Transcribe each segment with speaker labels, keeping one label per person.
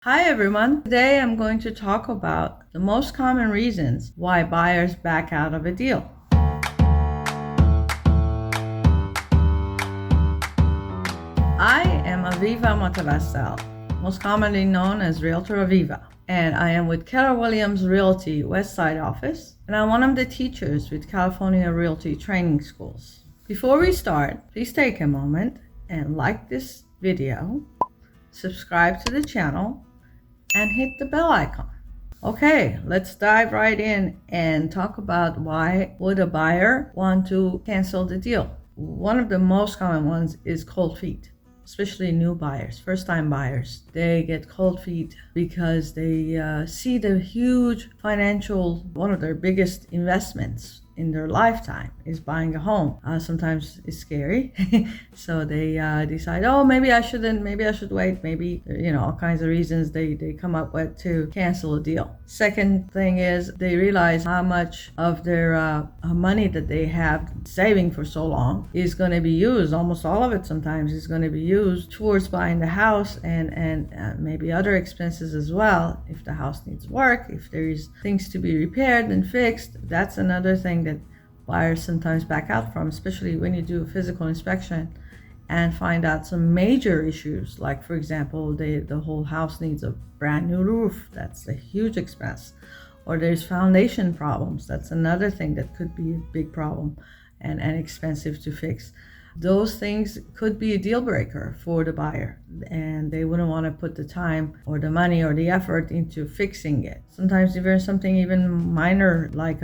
Speaker 1: Hi everyone. Today I'm going to talk about the most common reasons why buyers back out of a deal. I am Aviva Motavassel, most commonly known as Realtor Aviva, and I am with Keller Williams Realty West Side office, and I'm one of the teachers with California Realty Training Schools. Before we start, please take a moment and like this video, subscribe to the channel, and hit the bell icon. Okay, let's dive right in and talk about why would a buyer want to cancel the deal. One of the most common ones is cold feet, especially new buyers, first-time buyers. They get cold feet because they see the huge financial, one of their biggest investments in their lifetime is buying a home. Sometimes it's scary. So they decide, oh, maybe I shouldn't, maybe I should wait, maybe, all kinds of reasons they come up with to cancel a deal. Second thing is they realize how much of their money that they have saving for so long is going to be used, almost all of it sometimes is going to be used towards buying the house and maybe other expenses as well. If the house needs work, if there's things to be repaired and fixed, that's another thing that buyers sometimes back out from, especially when you do a physical inspection and find out some major issues, like for example the whole house needs a brand new roof. That's a huge expense. Or there's foundation problems. That's another thing that could be a big problem and expensive to fix. Those things could be a deal breaker for the buyer, and they wouldn't want to put the time or the money or the effort into fixing it. Sometimes even something even minor like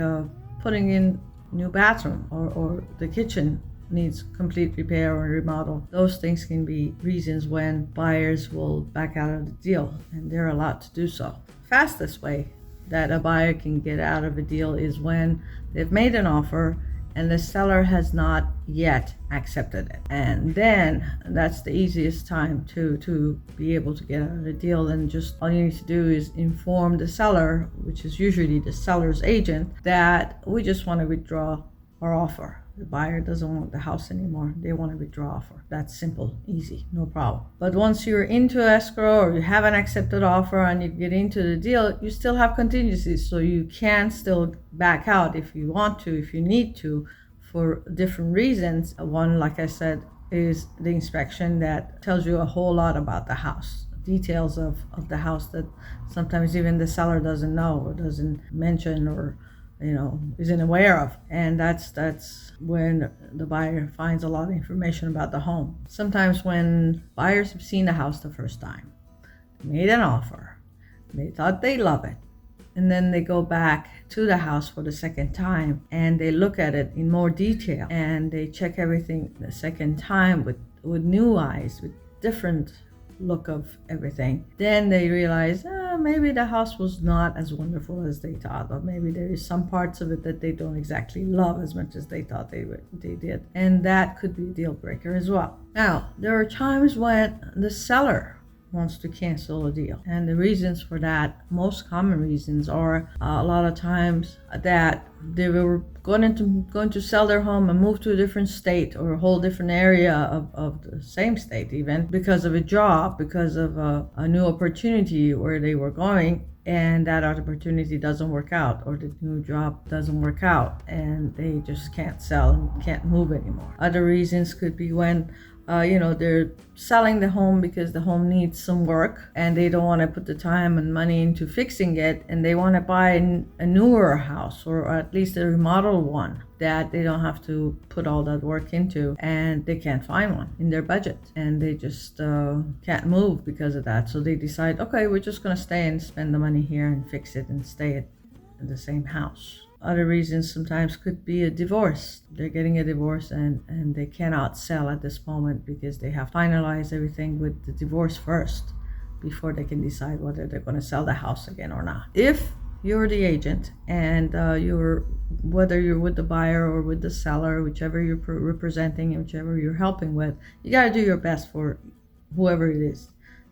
Speaker 1: putting in new bathroom or the kitchen needs complete repair or remodel. Those things can be reasons when buyers will back out of the deal, and they're allowed to do so. Fastest way that a buyer can get out of a deal is when they've made an offer and the seller has not yet accepted it. And then that's the easiest time to be able to get out of the deal. And just all you need to do is inform the seller, which is usually the seller's agent, that we just want to withdraw our offer. The buyer doesn't want the house anymore. They want to withdraw offer. That's simple, easy, no problem. But once you're into escrow or you have an accepted offer and you get into the deal, you still have contingencies. So you can still back out if you want to, if you need to, for different reasons. One, like I said, is the inspection that tells you a whole lot about the house. Details of the house that sometimes even the seller doesn't know or doesn't mention or isn't aware of. And that's when the buyer finds a lot of information about the home. Sometimes when buyers have seen the house the first time, made an offer, they thought they love it, and then they go back to the house for the second time and they look at it in more detail and they check everything the second time with new eyes, with different look of everything. Then they realize maybe the house was not as wonderful as they thought, or maybe there is some parts of it that they don't exactly love as much as they thought they did, and that could be a deal breaker as well. Now, there are times when the seller wants to cancel a deal, and the reasons for that, most common reasons, are a lot of times that they were going to sell their home and move to a different state or a whole different area of the same state, even because of a job, because of a new opportunity where they were going, and that opportunity doesn't work out, or the new job doesn't work out, and they just can't sell and can't move anymore. Other reasons could be when they're selling the home because the home needs some work and they don't want to put the time and money into fixing it, and they want to buy a newer house or at least a remodeled one that they don't have to put all that work into, and they can't find one in their budget and they just can't move because of that. So they decide, okay, we're just going to stay and spend the money here and fix it and stay in the same house. Other reasons sometimes could be a divorce. They're getting a divorce and they cannot sell at this moment because they have finalized everything with the divorce first before they can decide whether they're going to sell the house again or not. If you're the agent and whether you're with the buyer or with the seller, whichever you're representing and whichever you're helping with, you got to do your best for whoever it is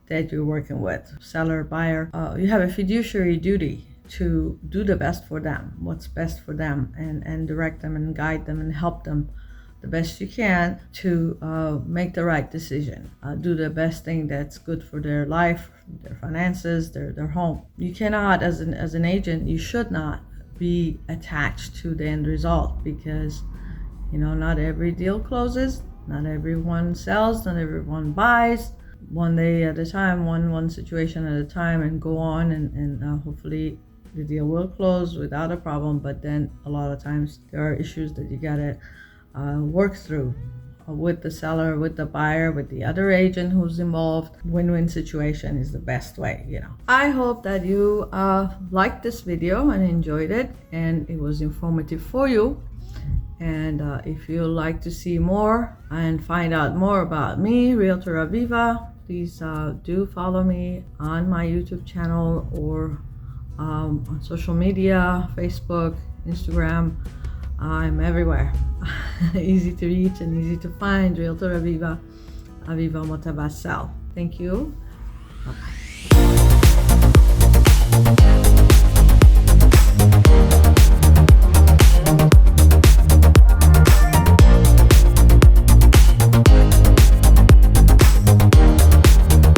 Speaker 1: that you're working with, seller, buyer. You have a fiduciary duty to do the best for them, what's best for them, and direct them and guide them and help them the best you can to make the right decision, do the best thing that's good for their life, their finances, their home. You cannot, as an agent, you should not be attached to the end result, because not every deal closes, not everyone sells, not everyone buys. One day at a time, one situation at a time, and go on, and hopefully the deal will close without a problem. But then a lot of times there are issues that you gotta work through with the seller, with the buyer, with the other agent who's involved. Win-win situation is the best way. I hope that you liked this video and enjoyed it, and it was informative for you. And if you'd like to see more and find out more about me, Realtor Aviva, please do follow me on my YouTube channel or on social media, Facebook, Instagram. I'm everywhere. Easy to reach and easy to find. Realtor Aviva, Aviva Motavassel. Thank you. Bye-bye.